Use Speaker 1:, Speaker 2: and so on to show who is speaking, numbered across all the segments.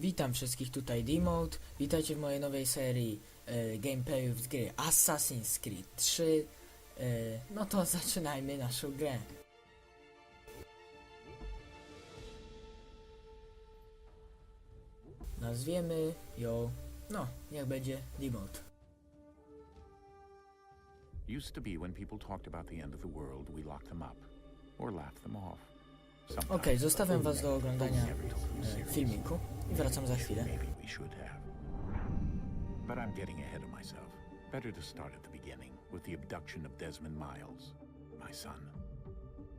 Speaker 1: Witam wszystkich, tutaj Demote. Witajcie w mojej nowej serii gameplayów z gry Assassin's Creed 3. No to zaczynajmy naszą grę. Nazwiemy ją, no, niech będzie Demote.
Speaker 2: Used to be when people talked about the end of the world, we locked them up or laughed them off.
Speaker 1: Okej, zostawiam was do oglądania filmiku i wracam za chwilę.
Speaker 2: Maybe we should have. But I'm getting ahead of myself. Better to start at the beginning with the abduction of Desmond Miles, my son.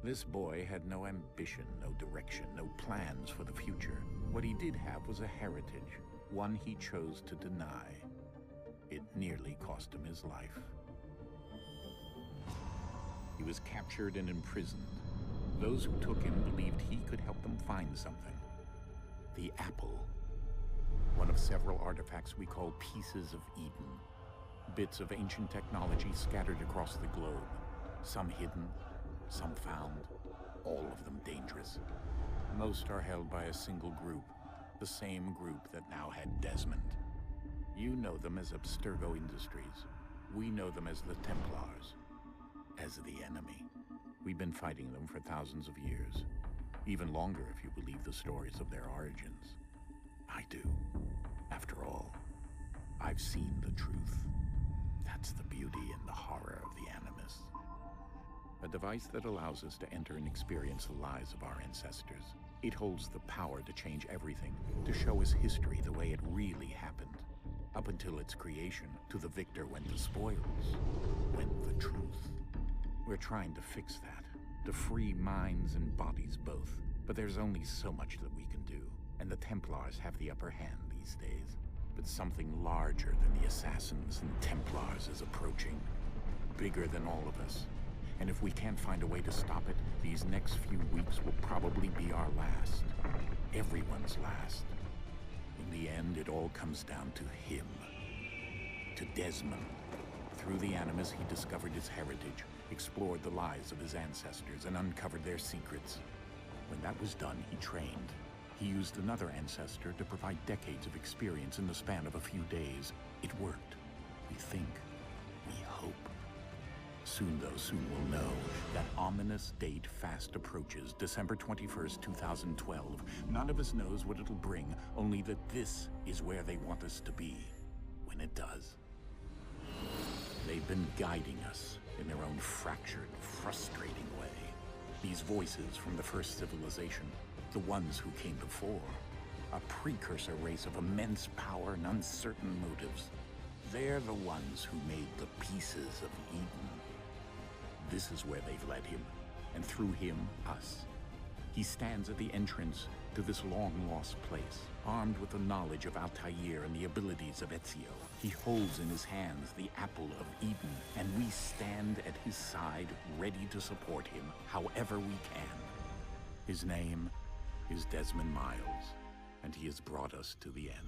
Speaker 2: This boy had no ambition, no direction, no plans for the future. What he did have was a heritage, one he chose to deny. It nearly cost him his life. He was captured and imprisoned. Those who took him believed he could help them find something. The apple. One of several artifacts we call pieces of Eden. Bits of ancient technology scattered across the globe. Some hidden, some found, all of them dangerous. Most are held by a single group, the same group that now had Desmond. You know them as Abstergo Industries. We know them as the Templars, as the enemy. We've been fighting them for thousands of years. Even longer if you believe the stories of their origins. I do. After all, I've seen the truth. That's the beauty and the horror of the Animus. A device that allows us to enter and experience the lives of our ancestors. It holds the power to change everything, to show us history the way it really happened. Up until its creation, to the victor went the spoils, went the truth. We're trying to fix that, to free minds and bodies both. But there's only so much that we can do, and the Templars have the upper hand these days. But something larger than the Assassins and Templars is approaching, bigger than all of us. And if we can't find a way to stop it, these next few weeks will probably be our last. Everyone's last. In the end, it all comes down to him. To Desmond. Through the Animus, he discovered his heritage, explored the lives of his ancestors, and uncovered their secrets. When that was done, he trained. He used another ancestor to provide decades of experience in the span of a few days. It worked. We think. We hope. Soon, though, soon we'll know. That ominous date fast approaches, December 21st, 2012. None of us knows what it'll bring, only that this is where they want us to be, when it does. They've been guiding us in their own fractured, frustrating way. These voices from the first civilization, the ones who came before, a precursor race of immense power and uncertain motives. They're the ones who made the pieces of Eden. This is where they've led him, and through him, us. He stands at the entrance to this long-lost place, armed with the knowledge of Altair and the abilities of Ezio. He holds in his hands the apple of Eden, and we stand at his side, ready to support him however we can. His name is Desmond Miles, and he has brought us to the end.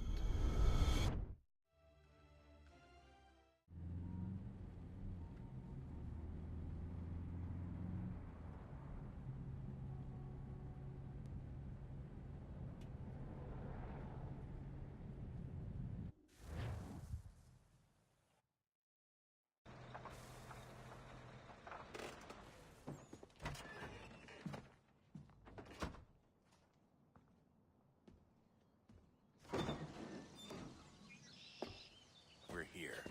Speaker 2: We're here.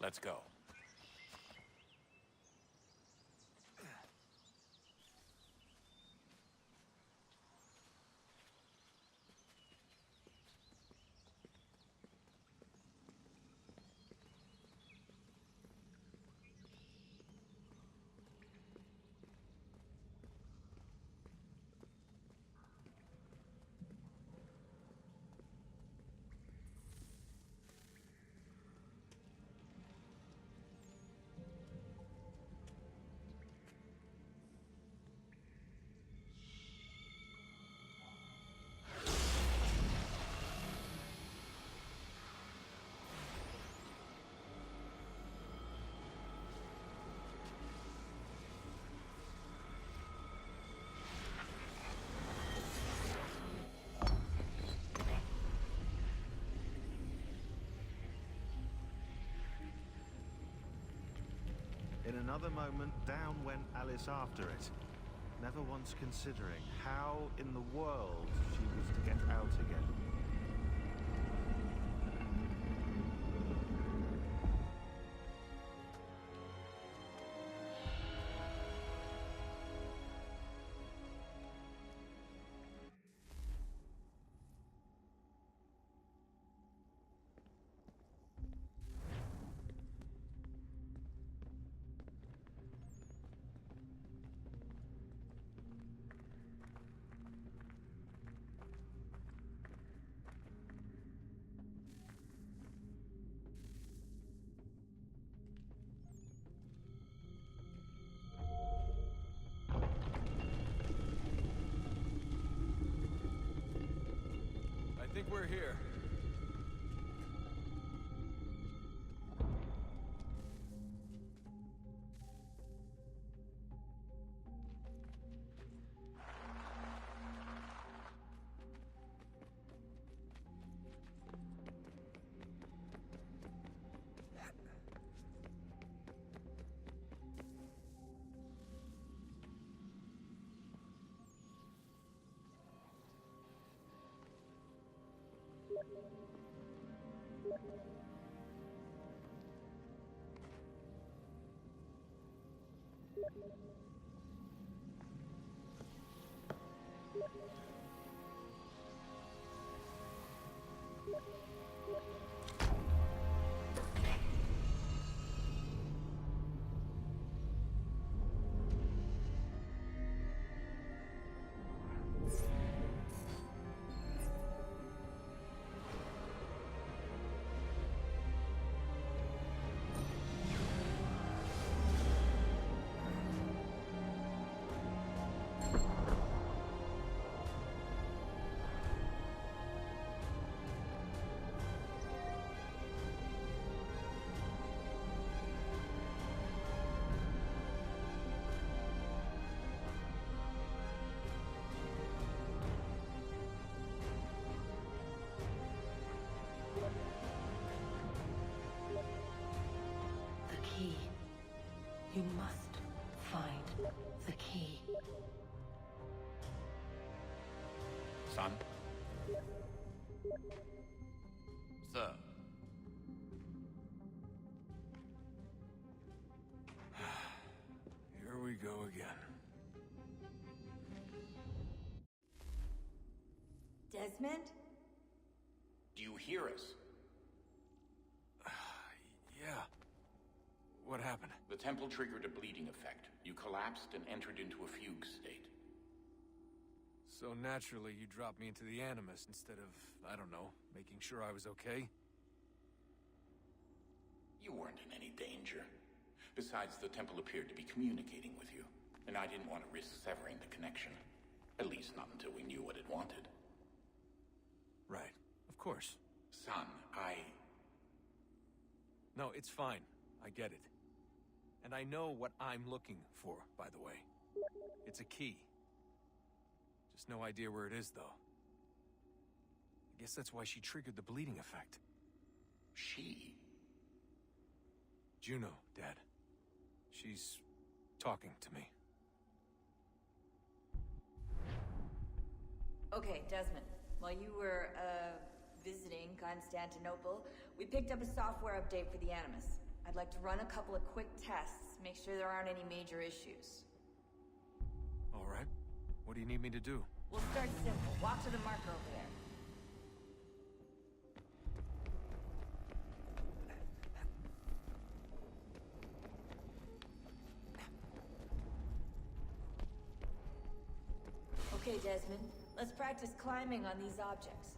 Speaker 2: Let's go.
Speaker 3: In another moment, down went Alice after it, never once considering how in the world she was to get out again.
Speaker 4: I think we're here.
Speaker 5: The key. You must find the key.
Speaker 2: Son?
Speaker 4: Sir. Here we go again.
Speaker 5: Desmond?
Speaker 2: Do you hear us?
Speaker 4: Yeah. What happened?
Speaker 2: The temple triggered a bleeding effect. You collapsed and entered into a fugue state.
Speaker 4: So naturally, you dropped me into the Animus instead of, I don't know, making sure I was okay?
Speaker 2: You weren't in any danger. Besides, the temple appeared to be communicating with you, and I didn't want to risk severing the connection. At least not until we knew what it wanted.
Speaker 4: Right. Of course.
Speaker 2: Son,
Speaker 4: No, it's fine. I get it. And I know what I'm looking for, by the way. It's a key. Just no idea where it is, though. I guess that's why she triggered the bleeding effect.
Speaker 2: She?
Speaker 4: Juno, Dad. She's talking to me.
Speaker 6: Okay, Desmond. While you were, visiting Constantinople, we picked up a software update for the Animus. I'd like to run a couple of quick tests, make sure there aren't any major issues.
Speaker 4: All right. What do you need me to do?
Speaker 6: We'll start simple. Walk to the marker over there. Okay, Desmond. Let's practice climbing on these objects.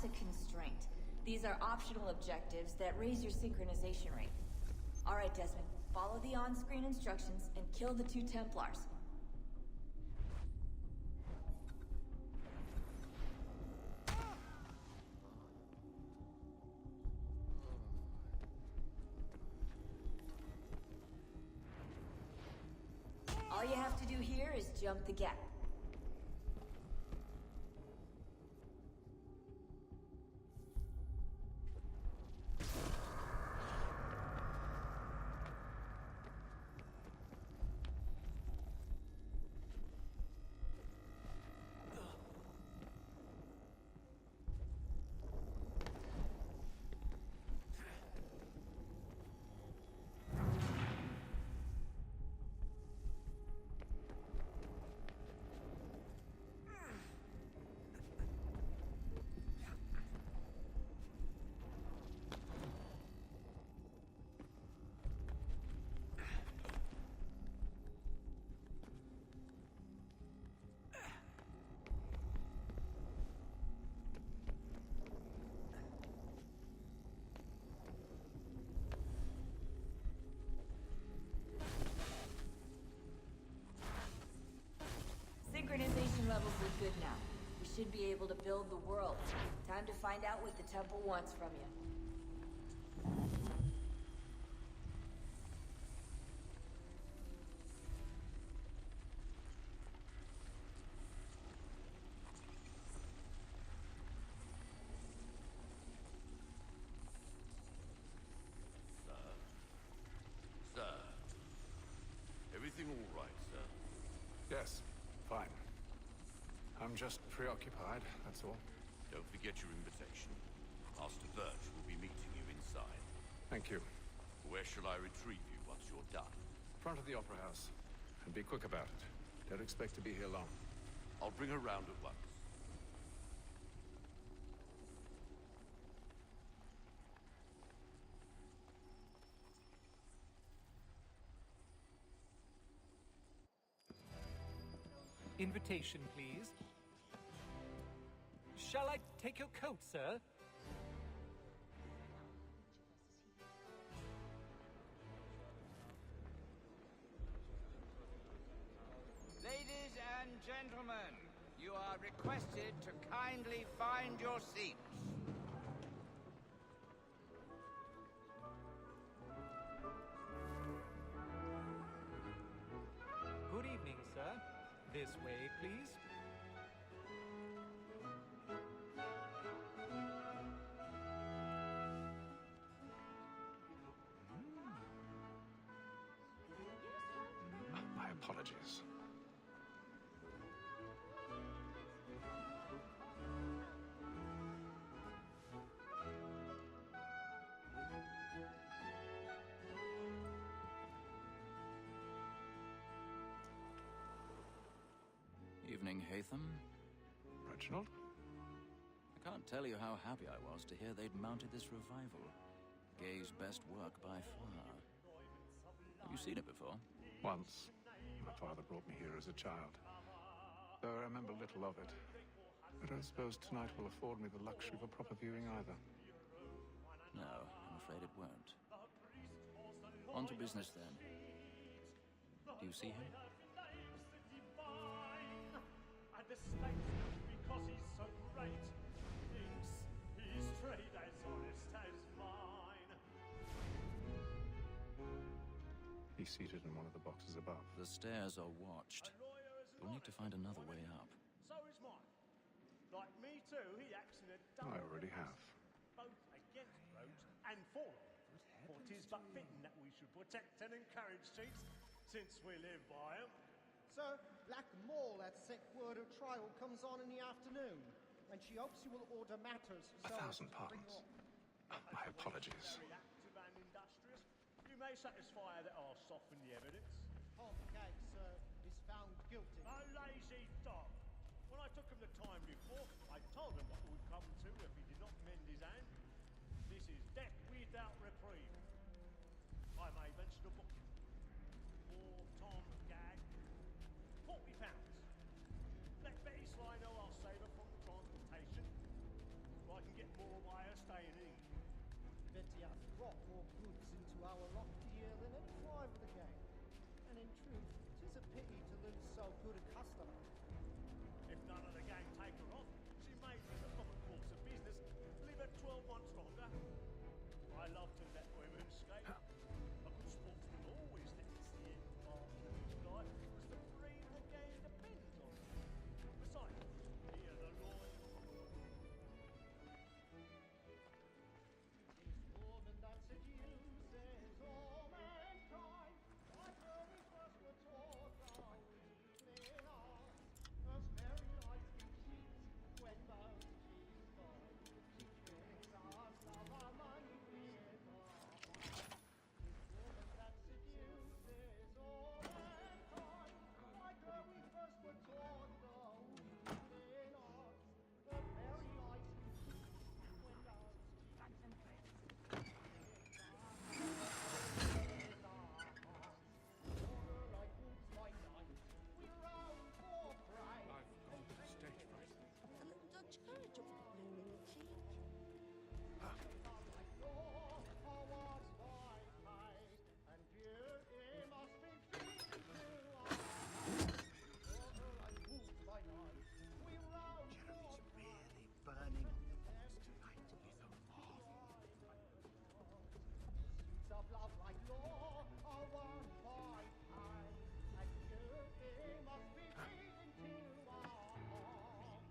Speaker 6: a constraint. These are optional objectives that raise your synchronization rate. All right, Desmond, follow the on-screen instructions and kill the 2 Templars. All you have to do here is jump the gap. Synchronization levels look good now. We should be able to build the world. Time to find out what the temple wants from you.
Speaker 7: Sir. Everything all right, sir?
Speaker 4: Yes, fine. I'm just preoccupied, that's all.
Speaker 7: Don't forget your invitation. Master Birch will be meeting you inside.
Speaker 4: Thank you.
Speaker 7: Where shall I retrieve you once you're done?
Speaker 4: Front of the Opera House. And be quick about it. Don't expect to be here long.
Speaker 7: I'll bring her round at once.
Speaker 8: Invitation, please. Shall I take your coat, sir?
Speaker 9: Ladies and gentlemen, you are requested to kindly find your seats.
Speaker 8: Good evening, sir. This way, please.
Speaker 4: My apologies.
Speaker 10: Evening, Hatham.
Speaker 4: Reginald?
Speaker 10: I can't tell you how happy I was to hear they'd mounted this revival. Gay's best work by far. Have you seen it before?
Speaker 4: Once. My father brought me here as a child. Though I remember little of it. I don't suppose tonight will afford me the luxury of a proper viewing either.
Speaker 10: No, I'm afraid it won't. On to business then. Do you see him?
Speaker 11: And the statesman, because he's so great, thinks his trade as honest as mine.
Speaker 4: He's seated in one of the boxes above.
Speaker 10: The stairs are watched. You'll need to find another way up.
Speaker 11: So is mine. Like me too, he acts in a
Speaker 4: I already have.
Speaker 11: both against roads and for roads. For 'tis but fitting that we should protect and encourage chiefs, since we live by 'em.
Speaker 12: Sir, Black Mall had sent word of trial comes on in the afternoon, and she hopes you will order matters.
Speaker 4: £1,000. My apologies.
Speaker 11: Very active and industrious. You may satisfy that I'll soften the evidence.
Speaker 12: Tom Gag, sir, is found guilty.
Speaker 11: A lazy dog. When I took him the time before, I told him what would come to if he did not mend his hand. This is death without reprieve. I may mention a book. For Tom Gag, £40. Let Betty Sly know I'll save her from transportation. I can get more by her staying in.
Speaker 12: Betty has brought more goods into our lot here than any five of the gang. And in truth, 'tis a pity to lose so good a customer.
Speaker 11: If none of the gang take her off, she may, in the common course of business, live at 12 months longer. I love to let women skate. A good sportsman always lets the end part of his life because the freedom of the game depends on it. Besides, here the law is...
Speaker 12: This woman that seduces all mankind, like her we first were taught our evening hours. Her very life we cheat when most she's gone. She tricks us, love our money with her heart. This woman that seduces all mankind, like her we first were taught our evening hours. Her very life we cheat when most she's gone.
Speaker 7: Burning on the walls tonight with a marvel.
Speaker 12: Of love like law are one by eye, and you must be beaten to our heart.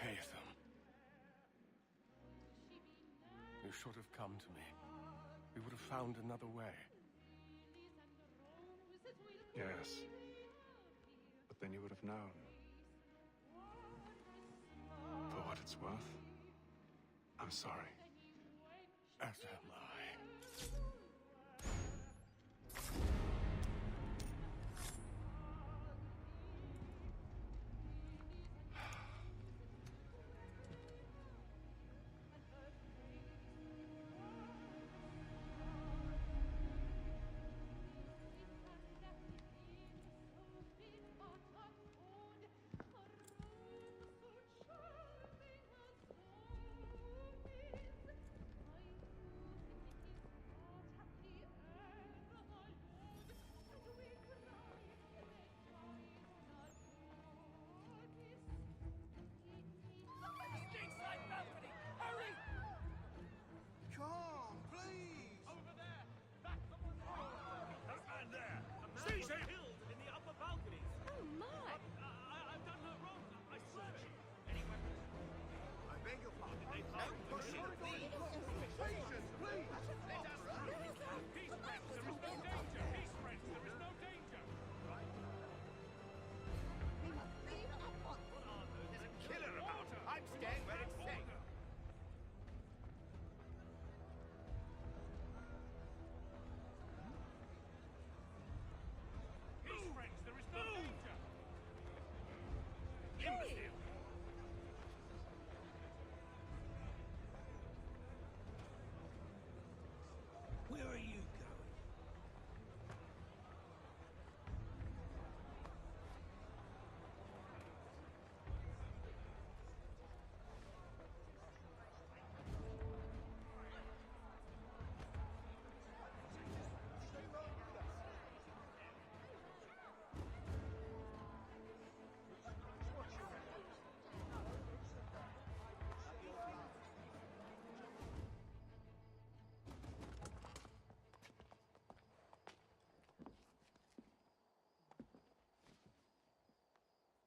Speaker 13: Haytham. You should have come to me. We would have found another way.
Speaker 14: Yes. But then you would have known. For what it's worth, I'm sorry.
Speaker 13: As am I.
Speaker 11: Come, please! Over there! Back the one! That man there! Seize him! Killed in the upper balconies!
Speaker 15: Oh my!
Speaker 11: I've done no wrong, I swear! Any weapons? I beg your pardon. Patience, please! Let us through! Peace, friends, there is no danger! Peace, friends, there is no danger! Right? What are those? There's a killer about her! I'm staying where it's safe! Peace, friends, there is no danger! Imbecile! Where are you going?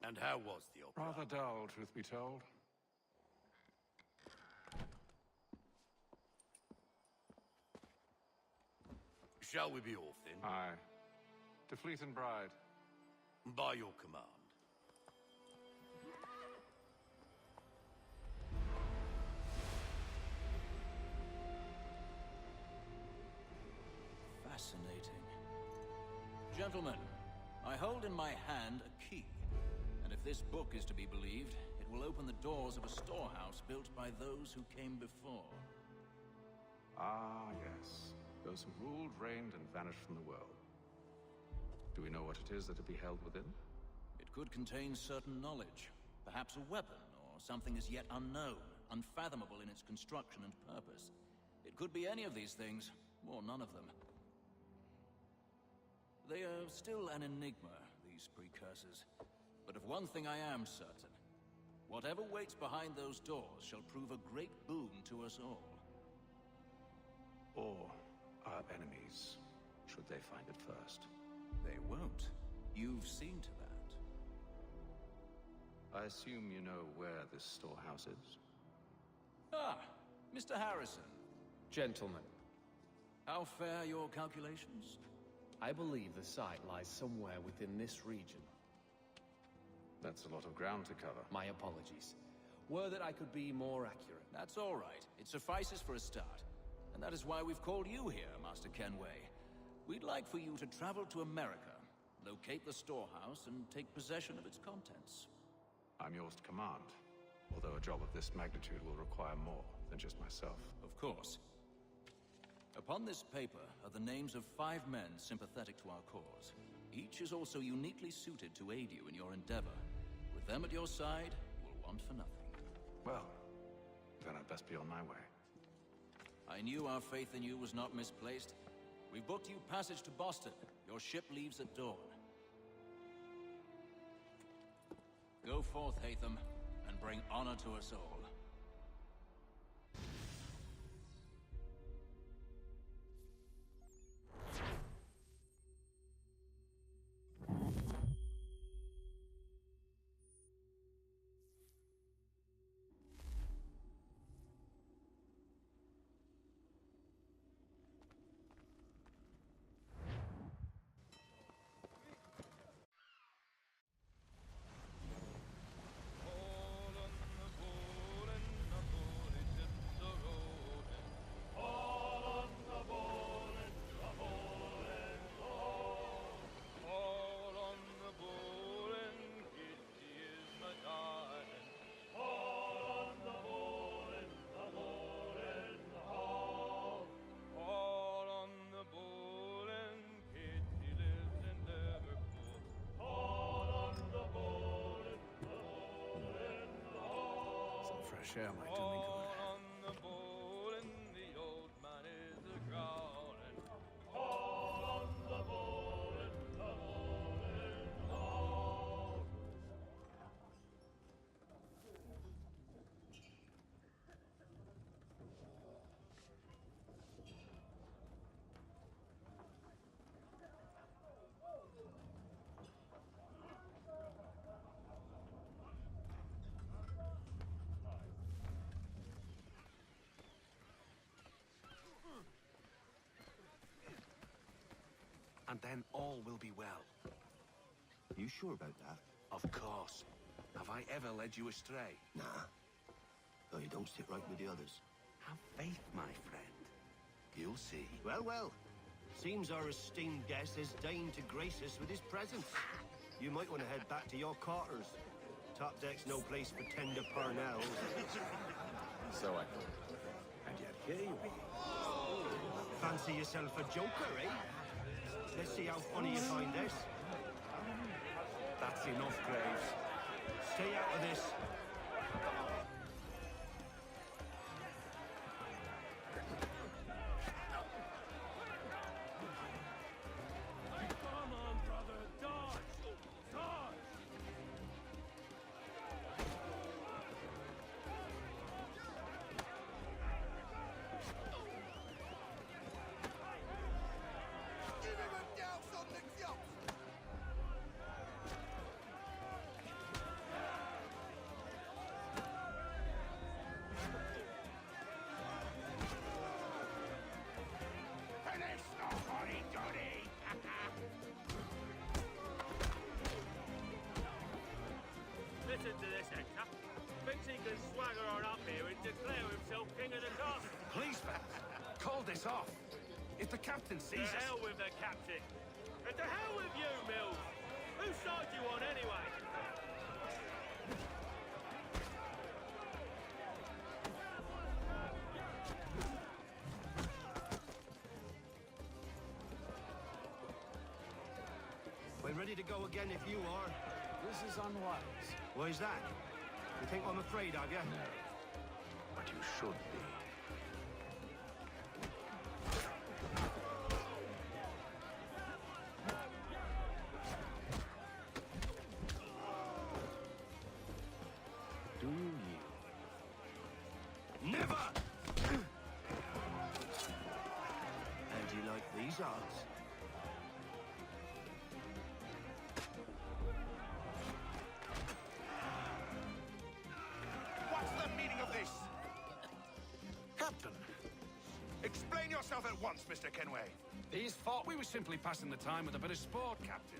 Speaker 7: And how was the opera?
Speaker 14: Rather dull, truth be told.
Speaker 7: Shall we be off then?
Speaker 14: Aye. To Fleet and Bride.
Speaker 7: By your command.
Speaker 10: Fascinating. Gentlemen, I hold in my hand a key. And if this book is to be believed, it will open the doors of a storehouse built by those who came before.
Speaker 14: Ah, yes. Those who ruled, reigned, and vanished from the world. Do we know what it is that to be held within?
Speaker 10: It could contain certain knowledge, perhaps a weapon, or something as yet unknown, unfathomable in its construction and purpose. It could be any of these things, or none of them. They are still an enigma, these precursors. But of one thing I am certain. Whatever waits behind those doors shall prove a great boon to us all.
Speaker 14: Or our enemies, should they find it first.
Speaker 10: They won't. You've seen to that.
Speaker 14: I assume you know where this storehouse is?
Speaker 10: Ah, Mr. Harrison.
Speaker 15: Gentlemen,
Speaker 10: How fair your calculations?
Speaker 15: I believe the site lies somewhere within this region.
Speaker 14: That's a lot of ground to cover.
Speaker 15: My apologies. Were that I could be more accurate.
Speaker 10: That's all right. It suffices for a start. And that is why we've called you here, Master Kenway. We'd like for you to travel to America, locate the storehouse, and take possession of its contents.
Speaker 14: I'm yours to command, although a job of this magnitude will require more than just myself.
Speaker 10: Of course. Upon this paper are the names of 5 men sympathetic to our cause. Each is also uniquely suited to aid you in your endeavor. With them at your side, you will want for nothing.
Speaker 14: Well, then I'd best be on my way.
Speaker 10: I knew our faith in you was not misplaced. We've booked you passage to Boston. Your ship leaves at dawn. Go forth, Hatham, and bring honor to us all. Fresh air might do me good.
Speaker 7: And then all will be well.
Speaker 16: You sure about that?
Speaker 7: Of course. Have I ever led you astray?
Speaker 16: Nah. Though you don't sit right with the others.
Speaker 7: Have faith, my friend. You'll see.
Speaker 16: Well, well. Seems our esteemed guest has deigned to grace us with his presence. You might want to head back to your quarters. Top deck's no place for tender parnells.
Speaker 14: So I thought.
Speaker 7: And yet here you be.
Speaker 16: Fancy yourself a joker, eh? Let's see how funny you find this.
Speaker 7: That's enough, Graves.
Speaker 16: Stay out of this.
Speaker 11: Come on, brother, dodge! Dodge!
Speaker 9: Give him a douse on the jump! Finish the hurry-dory!
Speaker 11: Listen to this, Hector. Thinks he can swagger on up here and declare himself king of the castle.
Speaker 7: Please, fellas, call this off. If the captain
Speaker 11: To
Speaker 7: sees us...
Speaker 11: hell with the captain. And to hell with you, Mills. Whose side you on, anyway?
Speaker 16: ready to go again if you are.
Speaker 7: This is unwise.
Speaker 16: Why's that? You think I'm afraid of you?
Speaker 7: No. But you should be. Do you yield?
Speaker 16: Never! How do you like these odds?
Speaker 17: What's the meaning of this?
Speaker 7: Captain!
Speaker 17: Explain yourself at once, Mr. Kenway.
Speaker 7: These thought we were simply passing the time with a bit of sport, Captain.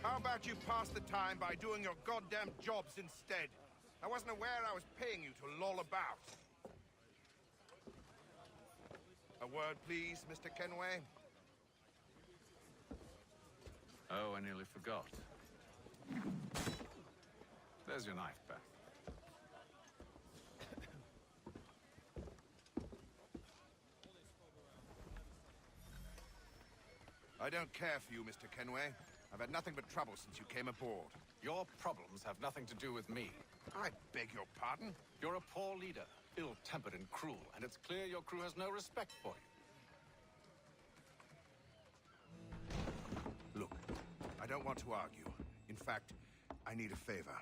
Speaker 17: How about you pass the time by doing your goddamn jobs instead? I wasn't aware I was paying you to loll about. A word, please, Mr. Kenway.
Speaker 14: Oh, I nearly forgot. There's your knife back.
Speaker 17: I don't care for you, Mr. Kenway. I've had nothing but trouble since you came aboard.
Speaker 14: Your problems have nothing to do with me.
Speaker 17: I beg your pardon?
Speaker 14: You're a poor leader, ill-tempered and cruel, and it's clear your crew has no respect for you.
Speaker 17: Look, I don't want to argue. In fact, I need a favor.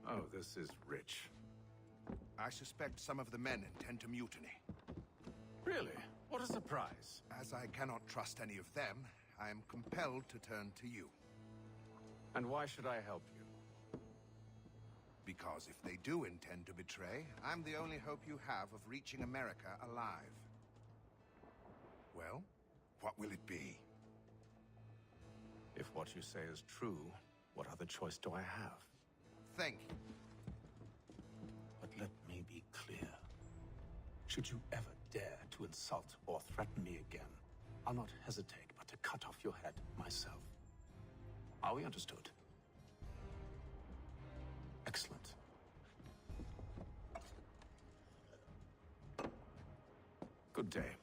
Speaker 14: Oh, this is rich.
Speaker 17: I suspect some of the men intend to mutiny.
Speaker 14: Really? What a surprise.
Speaker 17: As I cannot trust any of them, I am compelled to turn to you.
Speaker 14: And why should I help you?
Speaker 17: Because if they do intend to betray, I'm the only hope you have of reaching America alive. Well, what will it be?
Speaker 14: If what you say is true, what other choice do I have?
Speaker 17: Thank you.
Speaker 14: But let me be clear. Should you ever dare to insult or threaten me again, I'll not hesitate but to cut off your head myself. Are we understood? Excellent. Good day.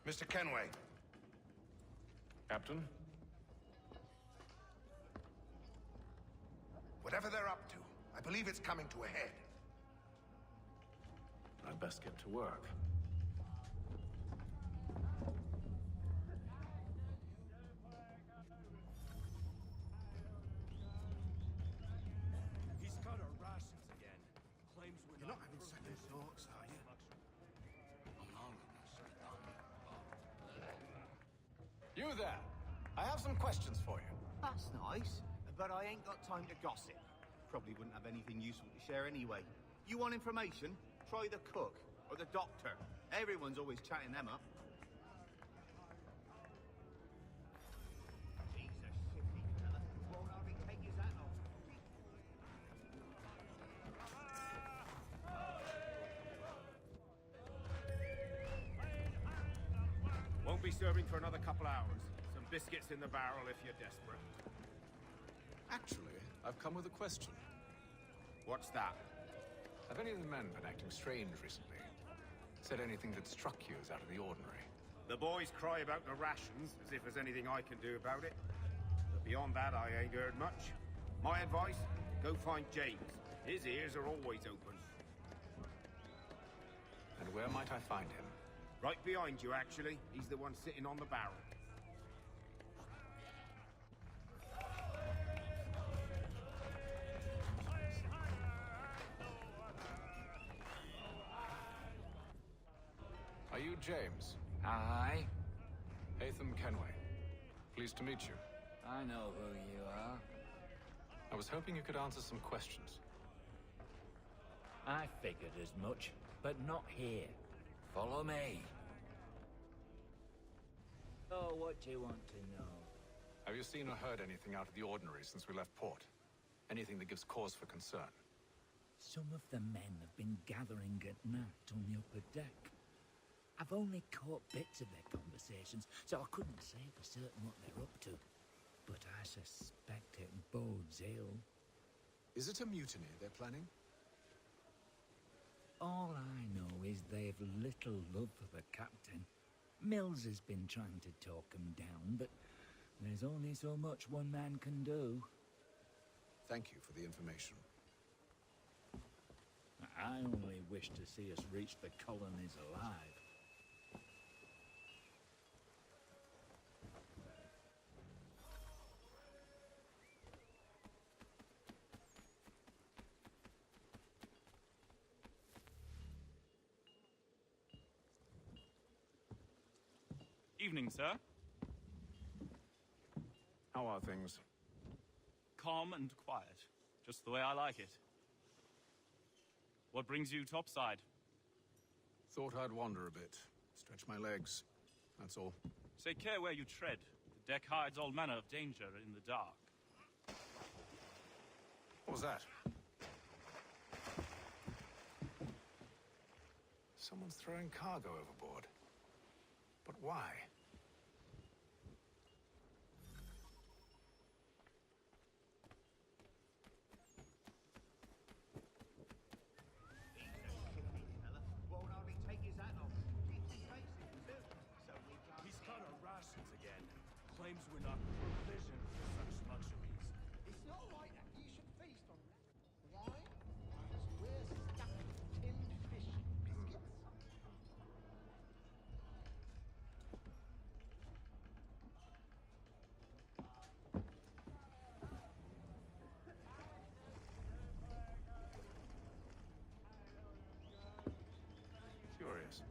Speaker 17: Mr. Kenway.
Speaker 14: Captain?
Speaker 17: Whatever they're up to, I believe it's coming to a head.
Speaker 14: I'd best get to work.
Speaker 16: He's got our rations again. Claims we're
Speaker 17: You're not having second thoughts, are you?
Speaker 14: You there! I have some questions for you.
Speaker 18: That's nice, but I ain't got time to gossip. Probably wouldn't have anything useful to share anyway. You want information? Try the cook or the doctor. Everyone's always chatting them up. He's a shifty fella. Won't hardly take his hat off.
Speaker 19: Won't be serving for another couple hours. Some biscuits in the barrel if you're desperate.
Speaker 14: Actually, I've come with a question.
Speaker 19: What's that?
Speaker 14: Have any of the men been acting strange recently? Said anything that struck you as out of the ordinary?
Speaker 19: The boys cry about the rations, as if there's anything I can do about it. But beyond that, I ain't heard much. My advice, go find James. His ears are always open.
Speaker 14: And where might I find him?
Speaker 19: Right behind you, actually. He's the one sitting on the barrel.
Speaker 13: Are you James?
Speaker 20: Aye.
Speaker 13: Hatham Kenway. Pleased to meet you.
Speaker 20: I know who you are.
Speaker 13: I was hoping you could answer some questions.
Speaker 20: I figured as much, but not here. Follow me. Oh, what do you want to know?
Speaker 13: Have you seen or heard anything out of the ordinary since we left port? Anything that gives cause for concern?
Speaker 20: Some of the men have been gathering at night on the upper deck. I've only caught bits of their conversations, so I couldn't say for certain what they're up to. But I suspect it bodes ill.
Speaker 13: Is it a mutiny they're planning?
Speaker 20: All I know is they've little love for the captain. Mills has been trying to talk him down, but there's only so much one man can do.
Speaker 13: Thank you for the information.
Speaker 20: I only wish to see us reach the colonies alive.
Speaker 21: Evening, sir.
Speaker 13: How are things?
Speaker 21: Calm and quiet. Just the way I like it. What brings you topside?
Speaker 13: Thought I'd wander a bit. Stretch my legs. That's all.
Speaker 21: Take care where you tread. The deck hides all manner of danger in the dark.
Speaker 13: What was that? Someone's throwing cargo overboard. But why?
Speaker 18: Won't hardly take his hat off. Keeps his face in too. So we can't.
Speaker 22: He's cut our rations again. Claims we're not provisioned for such luxuries.
Speaker 12: It's not like that. You should feast on that. Why? Because we're stuck with tinned fish biscuits.
Speaker 13: Curious.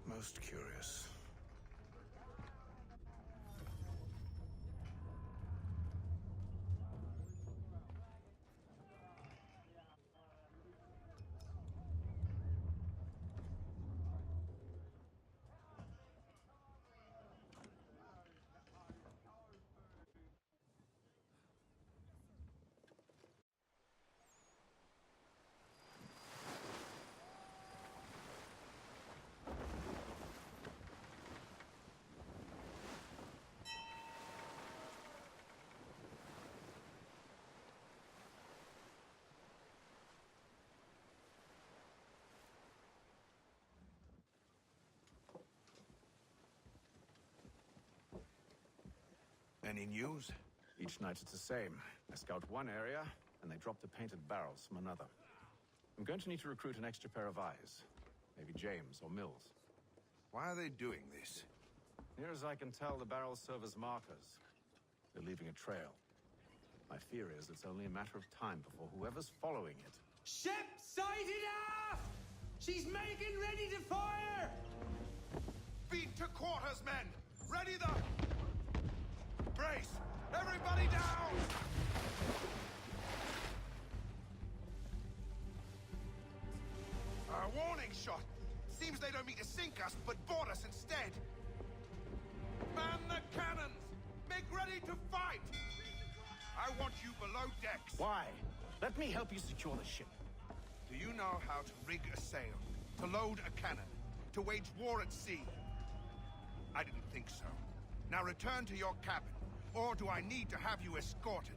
Speaker 13: Most curious.
Speaker 17: Any news?
Speaker 13: Each night it's the same. I scout one area, and they drop the painted barrels from another. I'm going to need to recruit an extra pair of eyes. Maybe James or Mills.
Speaker 17: Why are they doing this?
Speaker 13: Near as I can tell, the barrels serve as markers. They're leaving a trail. My fear is it's only a matter of time before whoever's following it...
Speaker 23: Ship sighted aft! She's making ready to fire!
Speaker 17: Beat to quarters, men! Ready the... Brace! Everybody down! A warning shot! Seems they don't mean to sink us, but board us instead! Man the cannons! Make ready to fight! I want you below decks!
Speaker 14: Why? Let me help you secure the ship.
Speaker 17: Do you know how to rig a sail? To load a cannon? To wage war at sea? I didn't think so. Now return to your cabin, or do I need to have you escorted?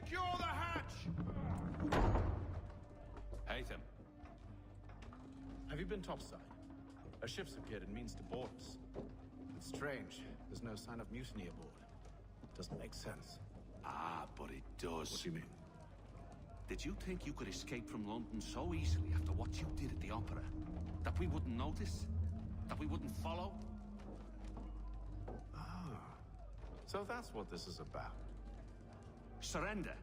Speaker 17: Secure the hatch!
Speaker 13: Haytham. Have you been topside? A ship's appeared and means to board us. It's strange. There's no sign of mutiny aboard. Doesn't make sense.
Speaker 7: Ah, but it does.
Speaker 13: What do you mean?
Speaker 7: Did you think you could escape from London so easily after what you did at the opera? That we wouldn't notice? That we wouldn't follow?
Speaker 13: So that's what this is about.
Speaker 7: Surrender,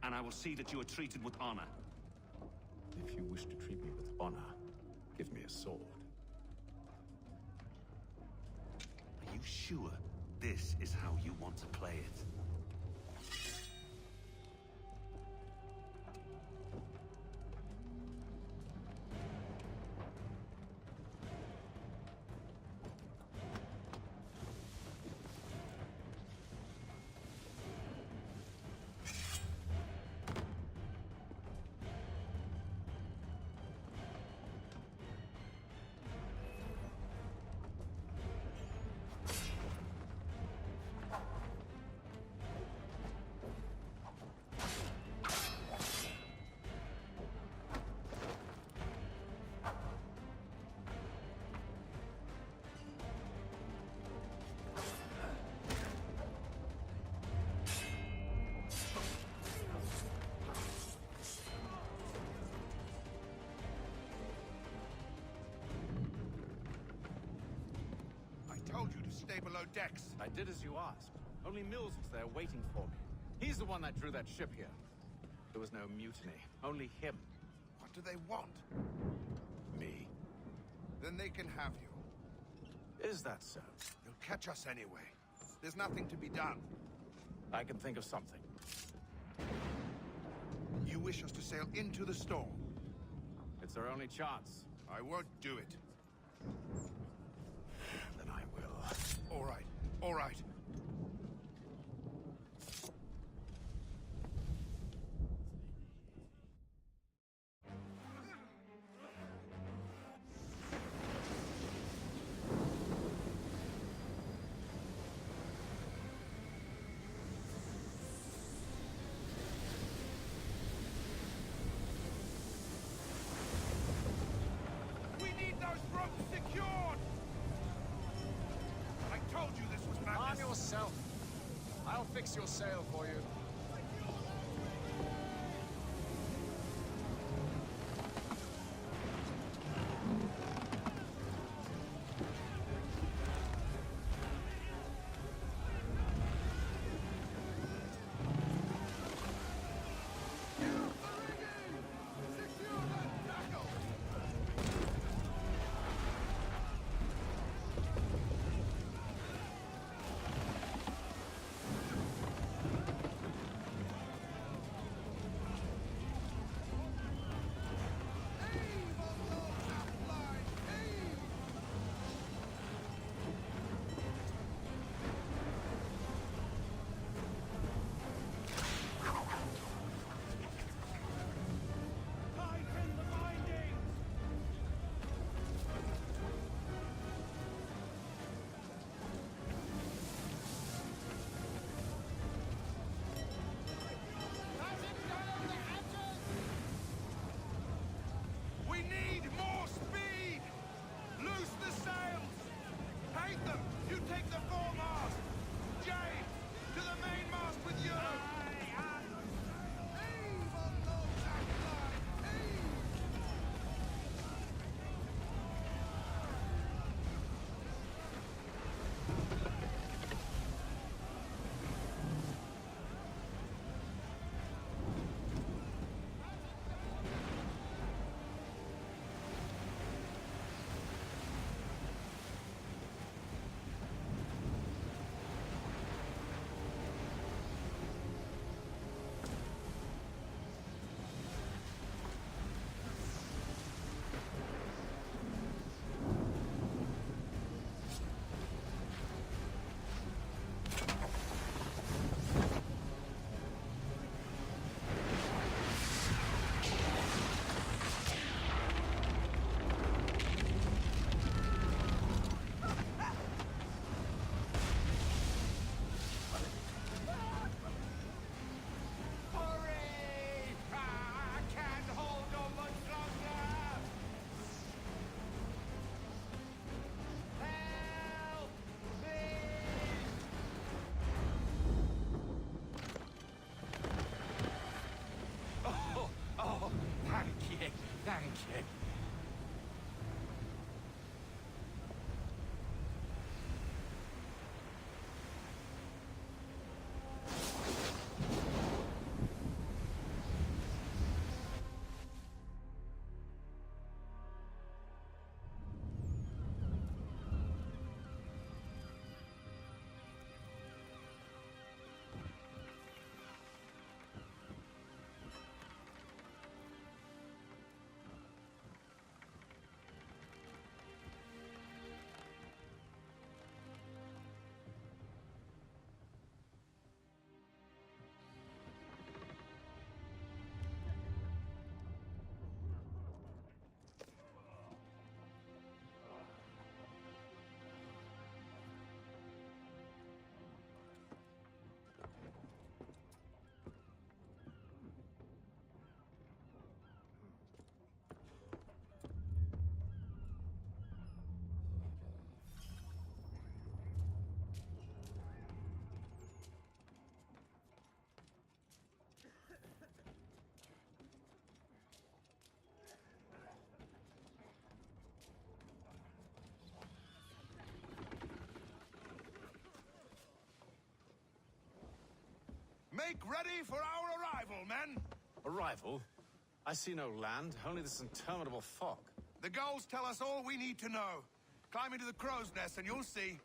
Speaker 7: and I will see that you are treated with honor.
Speaker 13: If you wish to treat me with honor, give me a sword.
Speaker 7: Are you sure this is how you want to play it?
Speaker 17: I told you to stay below decks.
Speaker 13: I did as you asked. Only Mills was there waiting for me. He's the one that drew that ship here. There was no mutiny, only him.
Speaker 17: What do they want?
Speaker 13: Me.
Speaker 17: Then they can have you.
Speaker 13: Is that so?
Speaker 17: They'll catch us anyway. There's nothing to be done.
Speaker 13: I can think of something.
Speaker 17: You wish us to sail into the storm?
Speaker 13: It's our only chance.
Speaker 17: I won't do it.
Speaker 13: Then I will.
Speaker 17: All right, all right. We need those ropes secured! I told you this was madness.
Speaker 13: Arm yourself. I'll fix your sail for you.
Speaker 17: Make ready for our arrival, men!
Speaker 13: Arrival? I see no land, only this interminable fog.
Speaker 17: The gulls tell us all we need to know. Climb into the crow's nest and you'll see.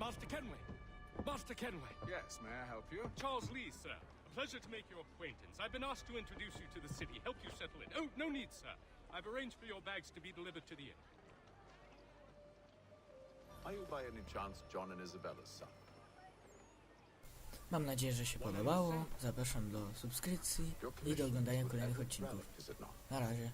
Speaker 22: Master Kenway! Master Kenway!
Speaker 19: Yes, may I help you?
Speaker 22: Charles Lee, sir. A pleasure to make your acquaintance. I've been asked to introduce you to the city, help you settle in. Oh, no need, sir. I've arranged for your bags to be delivered to the inn.
Speaker 13: Are you by any chance John and Isabella's son?
Speaker 1: Mam nadzieję, że się podobało. Zapraszam do subskrypcji i do oglądania kolejnych odcinków. Na razie.